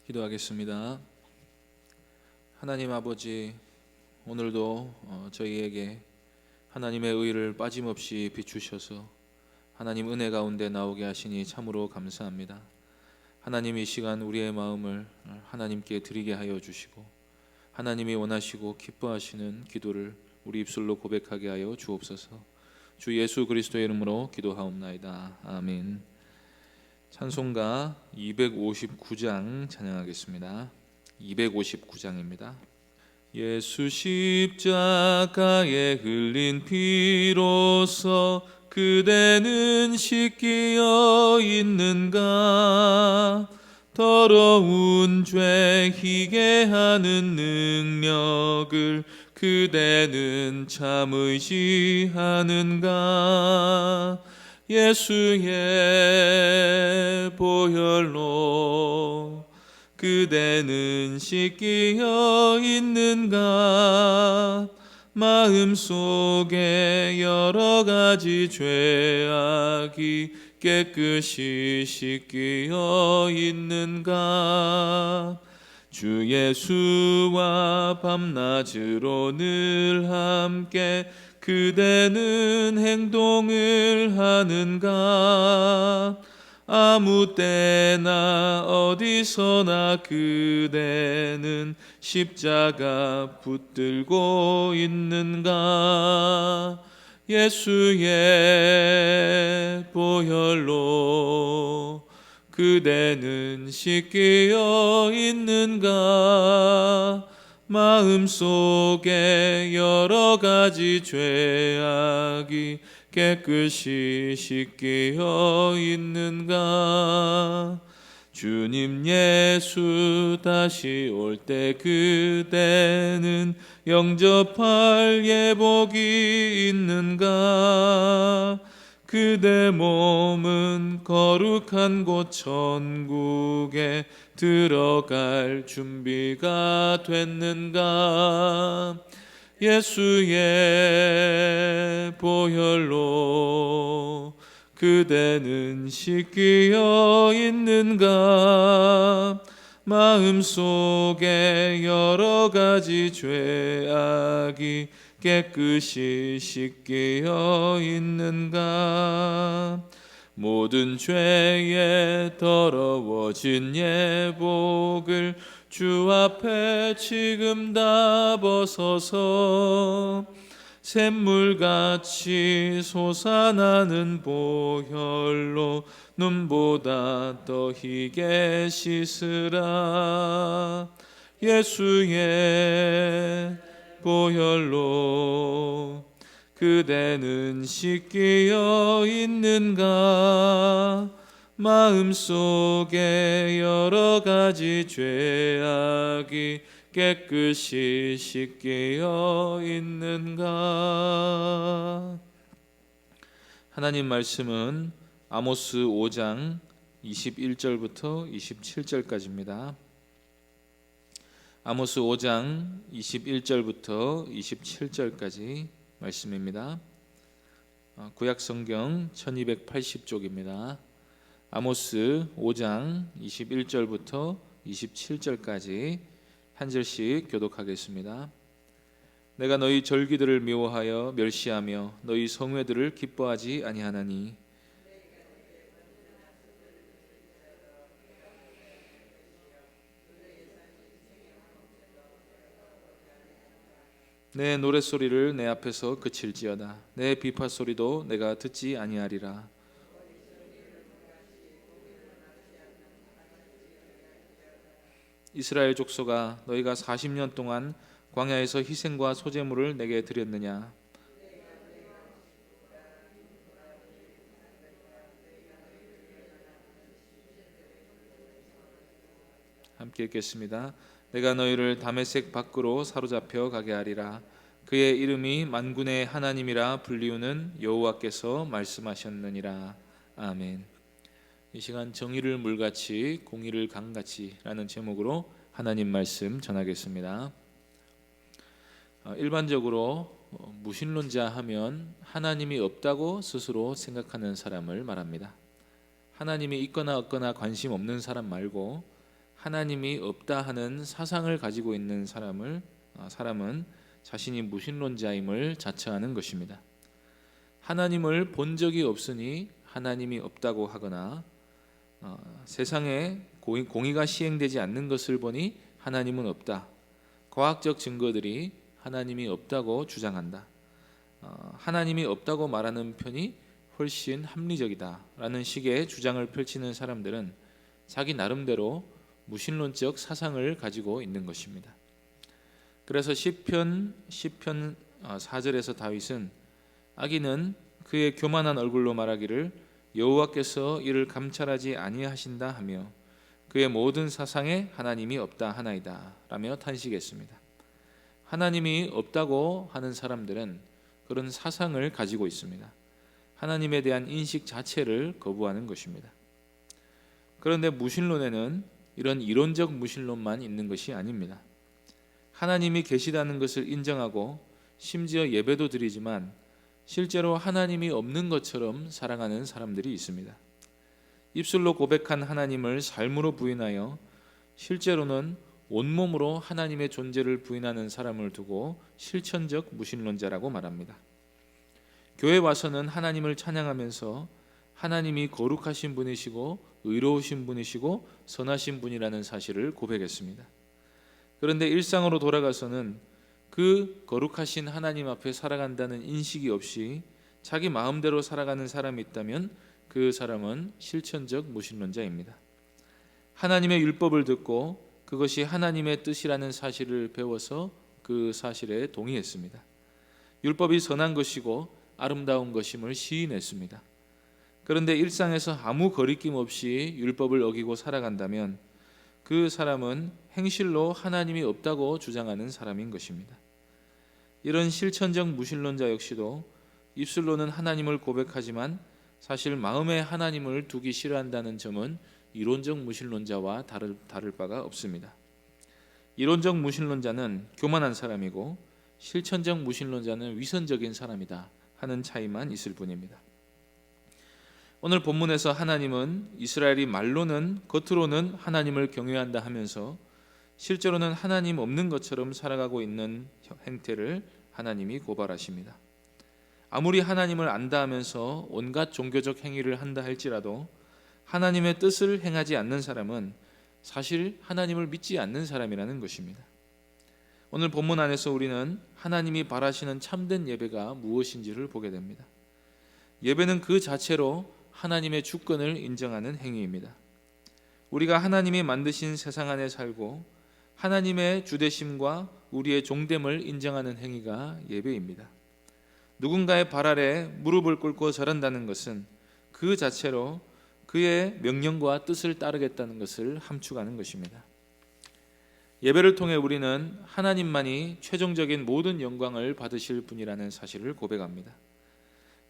기도하겠습니다. 하나님 아버지, 오늘도 저희에게 하나님의 의를 빠짐없이 비추셔서 하나님 은혜 가운데 나오게 하시니 참으로 감사합니다. 하나님, 이 시간 우리의 마음을 하나님께 드리게 하여 주시고 하나님이 원하시고 기뻐하시는 기도를 우리 입술로 고백하게 하여 주옵소서. 주 예수 그리스도의 이름으로 기도하옵나이다. 아멘. 찬송가 259장 찬양하겠습니다. 259장입니다. 예수 십자가에 흘린 피로써 그대는 씻기어 있는가? 더러운 죄 희게 하는 능력을 그대는 참 의지하는가? 예수의 보혈로 그대는 씻기어 있는가? 마음속에 여러 가지 죄악이 깨끗이 씻기어 있는가? 주 예수와 밤낮으로 늘 함께 그대는 행동을 하는가? 아무 때나 어디서나 그대는 십자가 붙들고 있는가? 예수의 보혈로 그대는 씻기어 있는가? 마음속에 여러 가지 죄악이 깨끗이 씻기어 있는가? 주님 예수 다시 올 때 그대는 영접할 예복이 있는가? 그대 몸은 거룩한 곳 천국에 들어갈 준비가 됐는가? 예수의 보혈로 그대는 씻기어 있는가? 마음속에 여러 가지 죄악이 깨끗이 씻기어 있는가? 모든 죄에 더러워진 예복을 주 앞에 지금 다 벗어서 샘물같이 솟아나는 보혈로 눈보다 더 희게 씻으라. 예수의 보혈로 그대는 씻기어 있는가? 마음속에 여러 가지 죄악이 깨끗이 씻기어 있는가? 하나님 말씀은 아모스 5장 21절부터 27절까지입니다. 아모스 5장 21절부터 27절까지 말씀입니다. 구약성경 1280쪽입니다. 아모스 5장 21절부터 27절까지 한 절씩 교독하겠습니다. 내가 너희 절기들을 미워하여 멸시하며 너희 성회들을 기뻐하지 아니하나니 내 노랫소리를 내 앞에서 그칠지어다. 내 비파소리도 내가 듣지 아니하리라. 이스라엘 족속아, 너희가 40년 동안 광야에서 희생과 소제물을 내게 드렸느냐? 함께 읽겠습니다. 내가 너희를 다메섹 밖으로 사로잡혀 가게 하리라. 그의 이름이 만군의 하나님이라 불리우는 여호와께서 말씀하셨느니라. 아멘. 이 시간 정의를 물같이 공의를 강같이 라는 제목으로 하나님 말씀 전하겠습니다. 일반적으로 무신론자 하면 하나님이 없다고 스스로 생각하는 사람을 말합니다. 하나님이 있거나 없거나 관심 없는 사람 말고 하나님이 없다 하는 사상을 가지고 있는 사람은 자신이 무신론자임을 자처하는 것입니다. 하나님을 본 적이 없으니 하나님이 없다고 하거나 세상에 공의가 시행되지 않는 것을 보니 하나님은 없다, 과학적 증거들이 하나님이 없다고 주장한다, 하나님이 없다고 말하는 편이 훨씬 합리적이다라는 식의 주장을 펼치는 사람들은 자기 나름대로 무신론적 사상을 가지고 있는 것입니다. 그래서 시편 4절에서 다윗은 악인은 그의 교만한 얼굴로 말하기를 여호와께서 이를 감찰하지 아니하신다 하며 그의 모든 사상에 하나님이 없다 하나이다 라며 탄식했습니다. 하나님이 없다고 하는 사람들은 그런 사상을 가지고 있습니다. 하나님에 대한 인식 자체를 거부하는 것입니다. 그런데 무신론에는 이런 이론적 무신론만 있는 것이 아닙니다. 하나님이 계시다는 것을 인정하고 심지어 예배도 드리지만 실제로 하나님이 없는 것처럼 살아가는 사람들이 있습니다. 입술로 고백한 하나님을 삶으로 부인하여 실제로는 온몸으로 하나님의 존재를 부인하는 사람을 두고 실천적 무신론자라고 말합니다. 교회 와서는 하나님을 찬양하면서 하나님이 거룩하신 분이시고 의로우신 분이시고 선하신 분이라는 사실을 고백했습니다. 그런데 일상으로 돌아가서는 그 거룩하신 하나님 앞에 살아간다는 인식이 없이 자기 마음대로 살아가는 사람이 있다면 그 사람은 실천적 무신론자입니다. 하나님의 율법을 듣고 그것이 하나님의 뜻이라는 사실을 배워서 그 사실에 동의했습니다. 율법이 선한 것이고 아름다운 것임을 시인했습니다. 그런데 일상에서 아무 거리낌 없이 율법을 어기고 살아간다면 그 사람은 행실로 하나님이 없다고 주장하는 사람인 것입니다. 이런 실천적 무신론자 역시도 입술로는 하나님을 고백하지만 사실 마음에 하나님을 두기 싫어한다는 점은 이론적 무신론자와 다를 바가 없습니다. 이론적 무신론자는 교만한 사람이고 실천적 무신론자는 위선적인 사람이다 하는 차이만 있을 뿐입니다. 오늘 본문에서 하나님은 이스라엘이 말로는 겉으로는 하나님을 경외한다 하면서 실제로는 하나님 없는 것처럼 살아가고 있는 행태를 하나님이 고발하십니다. 아무리 하나님을 안다 하면서 온갖 종교적 행위를 한다 할지라도 하나님의 뜻을 행하지 않는 사람은 사실 하나님을 믿지 않는 사람이라는 것입니다. 오늘 본문 안에서 우리는 하나님이 바라시는 참된 예배가 무엇인지를 보게 됩니다. 예배는 그 자체로 하나님의 주권을 인정하는 행위입니다. 우리가 하나님이 만드신 세상 안에 살고 하나님의 주되심과 우리의 종됨을 인정하는 행위가 예배입니다. 누군가의 발 아래 무릎을 꿇고 절한다는 것은 그 자체로 그의 명령과 뜻을 따르겠다는 것을 함축하는 것입니다. 예배를 통해 우리는 하나님만이 최종적인 모든 영광을 받으실 분이라는 사실을 고백합니다.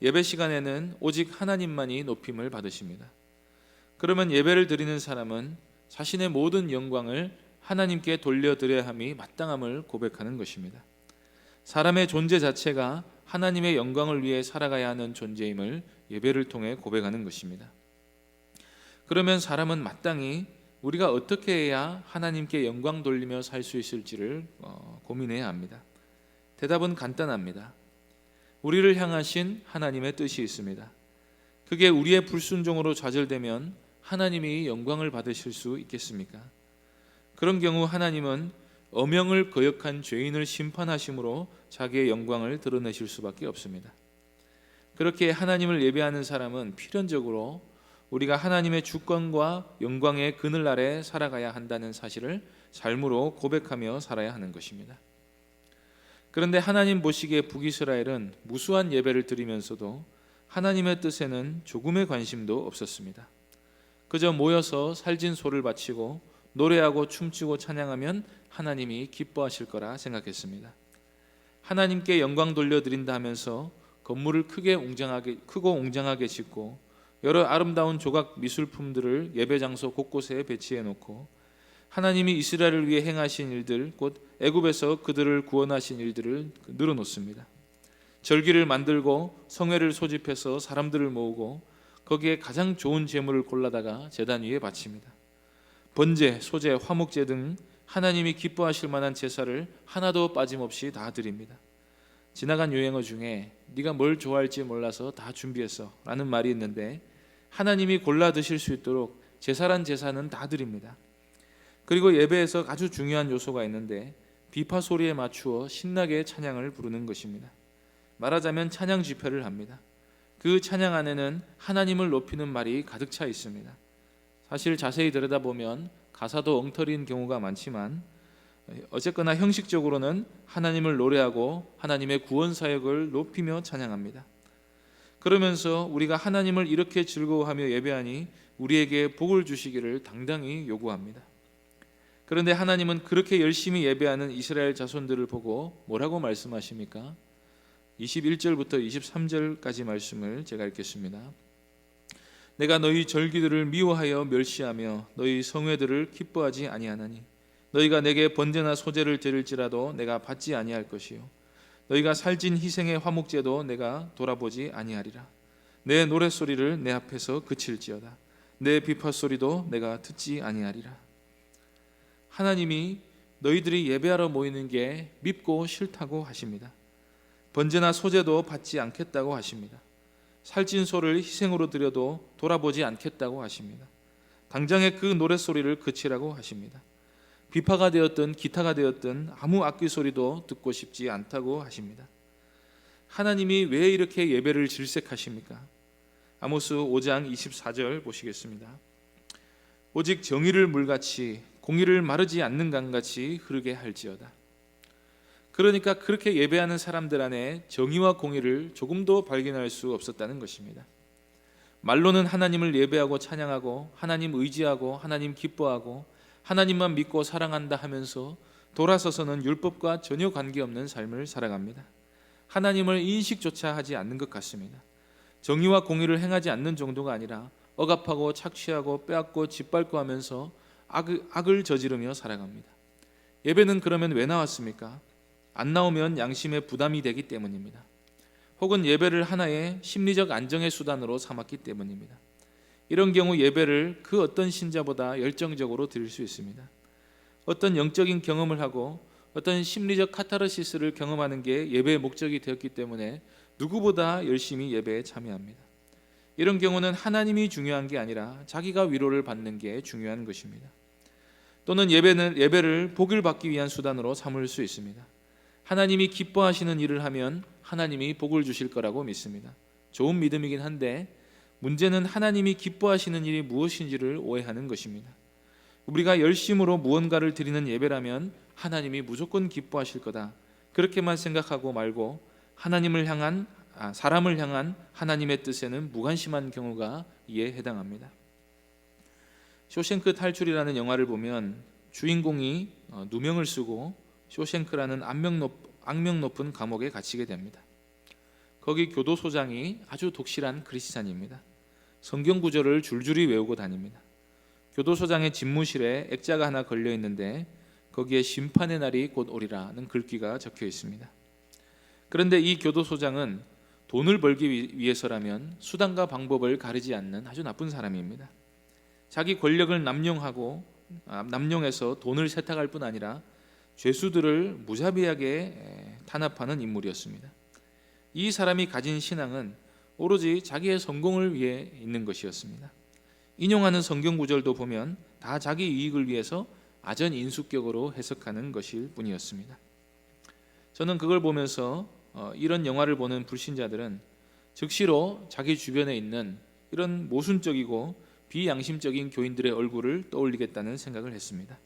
예배 시간에는 오직 하나님만이 높임을 받으십니다. 그러면 예배를 드리는 사람은 자신의 모든 영광을 하나님께 돌려드려야 함이 마땅함을 고백하는 것입니다. 사람의 존재 자체가 하나님의 영광을 위해 살아가야 하는 존재임을 예배를 통해 고백하는 것입니다. 그러면 사람은 마땅히 우리가 어떻게 해야 하나님께 영광 돌리며 살 수 있을지를 고민해야 합니다. 대답은 간단합니다. 우리를 향하신 하나님의 뜻이 있습니다. 그게 우리의 불순종으로 좌절되면 하나님이 영광을 받으실 수 있겠습니까? 그런 경우 하나님은 엄형을 거역한 죄인을 심판하심으로 자기의 영광을 드러내실 수밖에 없습니다. 그렇게 하나님을 예배하는 사람은 필연적으로 우리가 하나님의 주권과 영광의 그늘 아래 살아가야 한다는 사실을 삶으로 고백하며 살아야 하는 것입니다. 그런데 하나님 보시기에 북이스라엘은 무수한 예배를 드리면서도 하나님의 뜻에는 조금의 관심도 없었습니다. 그저 모여서 살진 소를 바치고 노래하고 춤추고 찬양하면 하나님이 기뻐하실 거라 생각했습니다. 하나님께 영광 돌려드린다 하면서 건물을 크고 웅장하게 짓고 여러 아름다운 조각 미술품들을 예배 장소 곳곳에 배치해 놓고 하나님이 이스라엘을 위해 행하신 일들, 곧 애굽에서 그들을 구원하신 일들을 늘어놓습니다. 절기를 만들고 성회를 소집해서 사람들을 모으고 거기에 가장 좋은 제물을 골라다가 제단 위에 바칩니다. 번제, 소제, 화목제 등 하나님이 기뻐하실 만한 제사를 하나도 빠짐없이 다 드립니다. 지나간 유행어 중에 네가 뭘 좋아할지 몰라서 다 준비했어 라는 말이 있는데, 하나님이 골라 드실 수 있도록 제사란 제사는 다 드립니다. 그리고 예배에서 아주 중요한 요소가 있는데, 비파 소리에 맞추어 신나게 찬양을 부르는 것입니다. 말하자면 찬양 집회를 합니다. 그 찬양 안에는 하나님을 높이는 말이 가득 차 있습니다. 사실 자세히 들여다보면 가사도 엉터리인 경우가 많지만, 어쨌거나 형식적으로는 하나님을 노래하고 하나님의 구원 사역을 높이며 찬양합니다. 그러면서 우리가 하나님을 이렇게 즐거워하며 예배하니 우리에게 복을 주시기를 당당히 요구합니다. 그런데 하나님은 그렇게 열심히 예배하는 이스라엘 자손들을 보고 뭐라고 말씀하십니까? 21절부터 23절까지 말씀을 제가 읽겠습니다. 내가 너희 절기들을 미워하여 멸시하며 너희 성회들을 기뻐하지 아니하나니 너희가 내게 번제나 소제를 드릴지라도 내가 받지 아니할 것이요 너희가 살진 희생의 화목제도 내가 돌아보지 아니하리라. 내 노랫소리를 내 앞에서 그칠지어다. 내 비파소리도 내가 듣지 아니하리라. 하나님이 너희들이 예배하러 모이는 게 밉고 싫다고 하십니다. 번제나 소제도 받지 않겠다고 하십니다. 살찐 소를 희생으로 드려도 돌아보지 않겠다고 하십니다. 당장에 그 노랫소리를 그치라고 하십니다. 비파가 되었든 기타가 되었든 아무 악기 소리도 듣고 싶지 않다고 하십니다. 하나님이 왜 이렇게 예배를 질색하십니까? 아모스 5장 24절 보시겠습니다. 오직 정의를 물같이 공의를 마르지 않는 강같이 흐르게 할지어다. 그러니까 그렇게 예배하는 사람들 안에 정의와 공의를 조금도 발견할 수 없었다는 것입니다. 말로는 하나님을 예배하고 찬양하고 하나님 의지하고 하나님 기뻐하고 하나님만 믿고 사랑한다 하면서 돌아서서는 율법과 전혀 관계없는 삶을 살아갑니다. 하나님을 인식조차 하지 않는 것 같습니다. 정의와 공의를 행하지 않는 정도가 아니라 억압하고 착취하고 빼앗고 짓밟고 하면서 악을 저지르며 살아갑니다. 예배는 그러면 왜 나왔습니까? 안 나오면 양심에 부담이 되기 때문입니다. 혹은 예배를 하나의 심리적 안정의 수단으로 삼았기 때문입니다. 이런 경우 예배를 그 어떤 신자보다 열정적으로 드릴 수 있습니다. 어떤 영적인 경험을 하고 어떤 심리적 카타르시스를 경험하는 게 예배의 목적이 되었기 때문에 누구보다 열심히 예배에 참여합니다. 이런 경우는 하나님이 중요한 게 아니라 자기가 위로를 받는 게 중요한 것입니다. 또는 예배를 복을 받기 위한 수단으로 삼을 수 있습니다. 하나님이 기뻐하시는 일을 하면 하나님이 복을 주실 거라고 믿습니다. 좋은 믿음이긴 한데 문제는 하나님이 기뻐하시는 일이 무엇인지를 오해하는 것입니다. 우리가 열심으로 무언가를 드리는 예배라면 하나님이 무조건 기뻐하실 거다, 그렇게만 생각하고 말고 사람을 향한 하나님의 뜻에는 무관심한 경우가 이에 해당합니다. 쇼생크 탈출이라는 영화를 보면 주인공이 누명을 쓰고 쇼생크라는 악명 높은 감옥에 갇히게 됩니다. 거기 교도소장이 아주 독실한 크리스찬입니다. 성경 구절을 줄줄이 외우고 다닙니다. 교도소장의 집무실에 액자가 하나 걸려 있는데 거기에 심판의 날이 곧 오리라는 글귀가 적혀 있습니다. 그런데 이 교도소장은 돈을 벌기 위해서라면 수단과 방법을 가리지 않는 아주 나쁜 사람입니다. 자기 권력을 남용해서 돈을 세탁할 뿐 아니라 죄수들을 무자비하게 탄압하는 인물이었습니다. 이 사람이 가진 신앙은 오로지 자기의 성공을 위해 있는 것이었습니다. 인용하는 성경 구절도 보면 다 자기 이익을 위해서 아전인수격으로 해석하는 것일 뿐이었습니다. 저는 그걸 보면서 이런 영화를 보는 불신자들은 즉시로 자기 주변에 있는 이런 모순적이고 비양심적인 교인들의 얼굴을 떠올리겠다는 생각을 했습니다.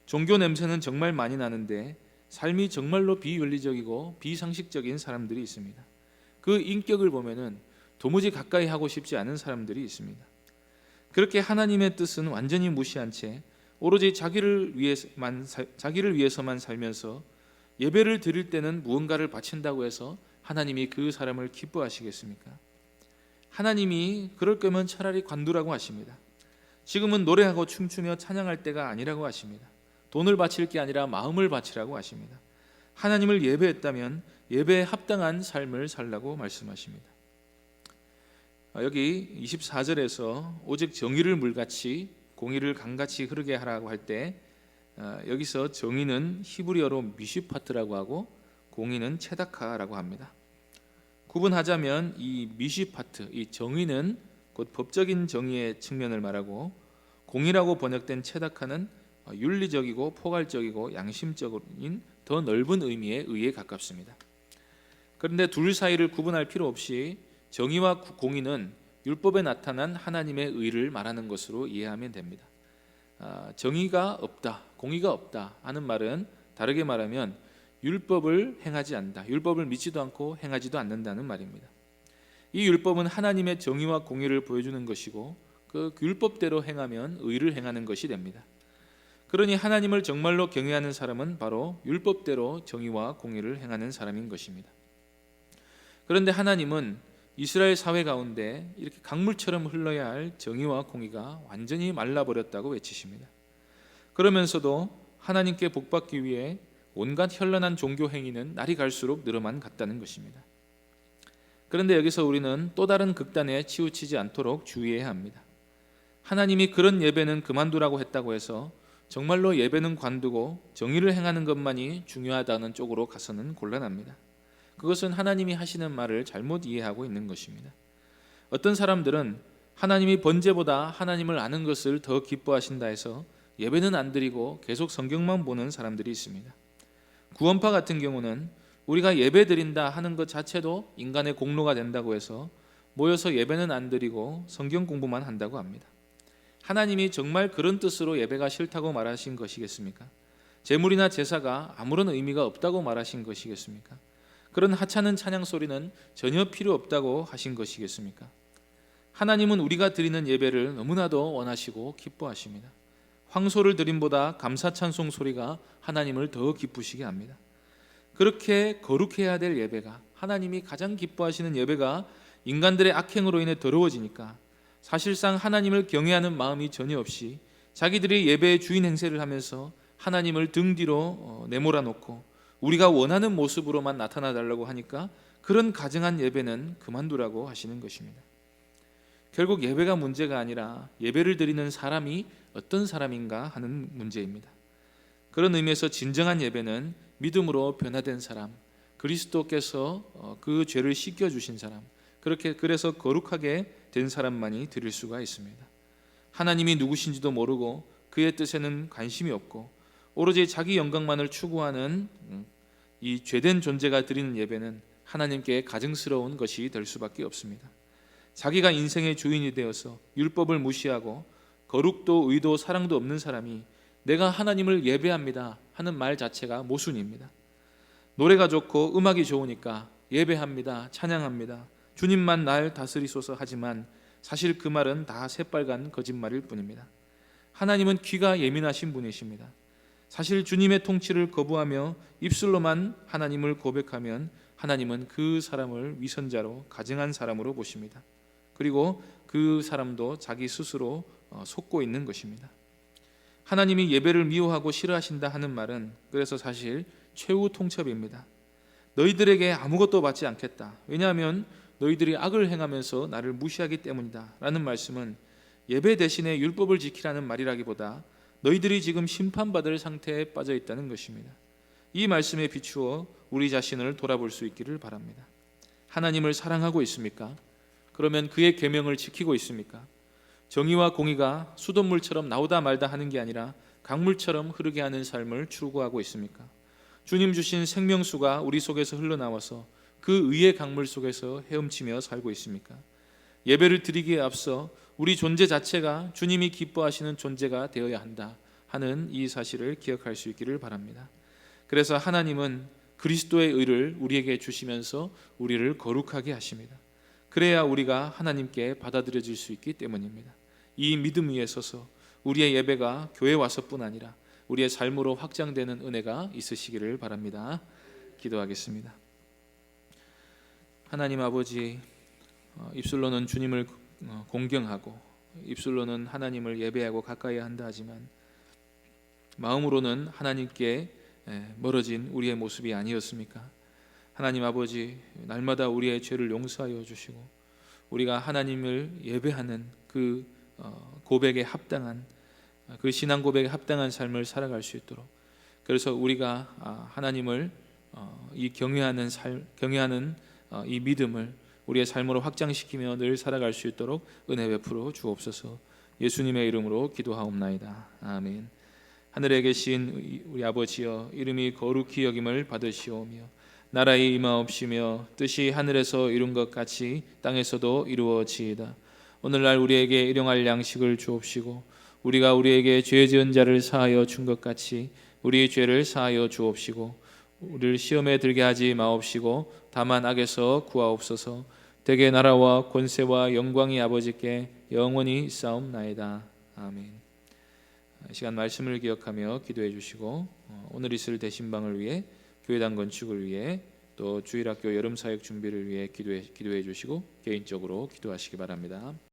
종교 냄새는 정말 많이 나는데 삶이 정말로 비윤리적이고 비상식적인 사람들이 있습니다. 그 인격을 보면은 도무지 가까이 하고 싶지 않은 사람들이 있습니다. 그렇게 하나님의 뜻은 완전히 무시한 채 오로지 자기를 위해서만 살면서 예배를 드릴 때는 무언가를 바친다고 해서 하나님이 그 사람을 기뻐하시겠습니까? 하나님이 그럴 거면 차라리 관두라고 하십니다. 지금은 노래하고 춤추며 찬양할 때가 아니라고 하십니다. 돈을 바칠 게 아니라 마음을 바치라고 하십니다. 하나님을 예배했다면 예배에 합당한 삶을 살라고 말씀하십니다. 여기 24절에서 오직 정의를 물같이 공의를 강같이 흐르게 하라고 할 때 여기서 정의는 히브리어로 미슈파트라고 하고 공의는 체다카라고 합니다. 구분하자면 이 미슈파트, 이 정의는 곧 법적인 정의의 측면을 말하고, 공의라고 번역된 체다카는 윤리적이고 포괄적이고 양심적인 더 넓은 의미의 의에 가깝습니다. 그런데 둘 사이를 구분할 필요 없이 정의와 공의는 율법에 나타난 하나님의 의를 말하는 것으로 이해하면 됩니다. 정의가 없다, 공의가 없다 하는 말은 다르게 말하면 율법을 행하지 않는다, 율법을 믿지도 않고 행하지도 않는다는 말입니다. 이 율법은 하나님의 정의와 공의를 보여주는 것이고, 그 율법대로 행하면 의를 행하는 것이 됩니다. 그러니 하나님을 정말로 경외하는 사람은 바로 율법대로 정의와 공의를 행하는 사람인 것입니다. 그런데 하나님은 이스라엘 사회 가운데 이렇게 강물처럼 흘러야 할 정의와 공의가 완전히 말라버렸다고 외치십니다. 그러면서도 하나님께 복받기 위해 온갖 현란한 종교 행위는 날이 갈수록 늘어만 갔다는 것입니다. 그런데 여기서 우리는 또 다른 극단에 치우치지 않도록 주의해야 합니다. 하나님이 그런 예배는 그만두라고 했다고 해서 정말로 예배는 관두고 정의를 행하는 것만이 중요하다는 쪽으로 가서는 곤란합니다. 그것은 하나님이 하시는 말을 잘못 이해하고 있는 것입니다. 어떤 사람들은 하나님이 번제보다 하나님을 아는 것을 더 기뻐하신다 해서 예배는 안 드리고 계속 성경만 보는 사람들이 있습니다. 구원파 같은 경우는 우리가 예배 드린다 하는 것 자체도 인간의 공로가 된다고 해서 모여서 예배는 안 드리고 성경 공부만 한다고 합니다. 하나님이 정말 그런 뜻으로 예배가 싫다고 말하신 것이겠습니까? 제물이나 제사가 아무런 의미가 없다고 말하신 것이겠습니까? 그런 하찮은 찬양 소리는 전혀 필요 없다고 하신 것이겠습니까? 하나님은 우리가 드리는 예배를 너무나도 원하시고 기뻐하십니다. 황소를 드림보다 감사 찬송 소리가 하나님을 더 기쁘시게 합니다. 그렇게 거룩해야 될 예배가, 하나님이 가장 기뻐하시는 예배가 인간들의 악행으로 인해 더러워지니까 사실상 하나님을 경외하는 마음이 전혀 없이 자기들이 예배의 주인 행세를 하면서 하나님을 등 뒤로 내몰아 놓고 우리가 원하는 모습으로만 나타나 달라고 하니까 그런 가증한 예배는 그만두라고 하시는 것입니다. 결국 예배가 문제가 아니라 예배를 드리는 사람이 어떤 사람인가 하는 문제입니다. 그런 의미에서 진정한 예배는 믿음으로 변화된 사람, 그리스도께서 그 죄를 씻겨주신 사람, 그래서 거룩하게 된 사람만이 드릴 수가 있습니다. 하나님이 누구신지도 모르고 그의 뜻에는 관심이 없고 오로지 자기 영광만을 추구하는 이 죄된 존재가 드리는 예배는 하나님께 가증스러운 것이 될 수밖에 없습니다. 자기가 인생의 주인이 되어서 율법을 무시하고 거룩도 의도 사랑도 없는 사람이 내가 하나님을 예배합니다 하는 말 자체가 모순입니다. 노래가 좋고 음악이 좋으니까 예배합니다, 찬양합니다, 주님만 날 다스리소서 하지만 사실 그 말은 다 새빨간 거짓말일 뿐입니다. 하나님은 귀가 예민하신 분이십니다. 사실 주님의 통치를 거부하며 입술로만 하나님을 고백하면 하나님은 그 사람을 위선자로 가증한 사람으로 보십니다. 그리고 그 사람도 자기 스스로 속고 있는 것입니다. 하나님이 예배를 미워하고 싫어하신다 하는 말은 그래서 사실 최후 통첩입니다. 너희들에게 아무것도 받지 않겠다, 왜냐하면 너희들이 악을 행하면서 나를 무시하기 때문이다 라는 말씀은 예배 대신에 율법을 지키라는 말이라기보다 너희들이 지금 심판받을 상태에 빠져 있다는 것입니다. 이 말씀에 비추어 우리 자신을 돌아볼 수 있기를 바랍니다. 하나님을 사랑하고 있습니까? 그러면 그의 계명을 지키고 있습니까? 정의와 공의가 수돗물처럼 나오다 말다 하는 게 아니라 강물처럼 흐르게 하는 삶을 추구하고 있습니까? 주님 주신 생명수가 우리 속에서 흘러나와서 그 의의 강물 속에서 헤엄치며 살고 있습니까? 예배를 드리기에 앞서 우리 존재 자체가 주님이 기뻐하시는 존재가 되어야 한다 하는 이 사실을 기억할 수 있기를 바랍니다. 그래서 하나님은 그리스도의 의를 우리에게 주시면서 우리를 거룩하게 하십니다. 그래야 우리가 하나님께 받아들여질 수 있기 때문입니다. 이 믿음 위에 서서 우리의 예배가 교회 와서뿐 아니라 우리의 삶으로 확장되는 은혜가 있으시기를 바랍니다. 기도하겠습니다. 하나님 아버지, 입술로는 주님을 공경하고 입술로는 하나님을 예배하고 가까이 한다 하지만 마음으로는 하나님께 멀어진 우리의 모습이 아니었습니까? 하나님 아버지, 날마다 우리의 죄를 용서하여 주시고 우리가 하나님을 예배하는 그 고백에 합당한 그 신앙 고백에 합당한 삶을 살아갈 수 있도록, 그래서 우리가 하나님을 이 경외하는 이 믿음을 우리의 삶으로 확장시키며 늘 살아갈 수 있도록 은혜 베풀어 주옵소서. 예수님의 이름으로 기도하옵나이다. 아멘. 하늘에 계신 우리 아버지여, 이름이 거룩히 여김을 받으시오며 나라의 임하옵시며 뜻이 하늘에서 이룬 것 같이 땅에서도 이루어지이다. 오늘날 우리에게 일용할 양식을 주옵시고 우리가 우리에게 죄 지은 자를 사하여 준 것 같이 우리 죄를 사하여 주옵시고 우리를 시험에 들게 하지 마옵시고 다만 악에서 구하옵소서. 대개 나라와 권세와 영광이 아버지께 영원히 있사옵나이다. 아멘. 이 시간 말씀을 기억하며 기도해 주시고 오늘 있을 대신방을 위해, 교회당 건축을 위해, 또 주일학교 여름사역 준비를 위해 기도해 주시고 개인적으로 기도하시기 바랍니다.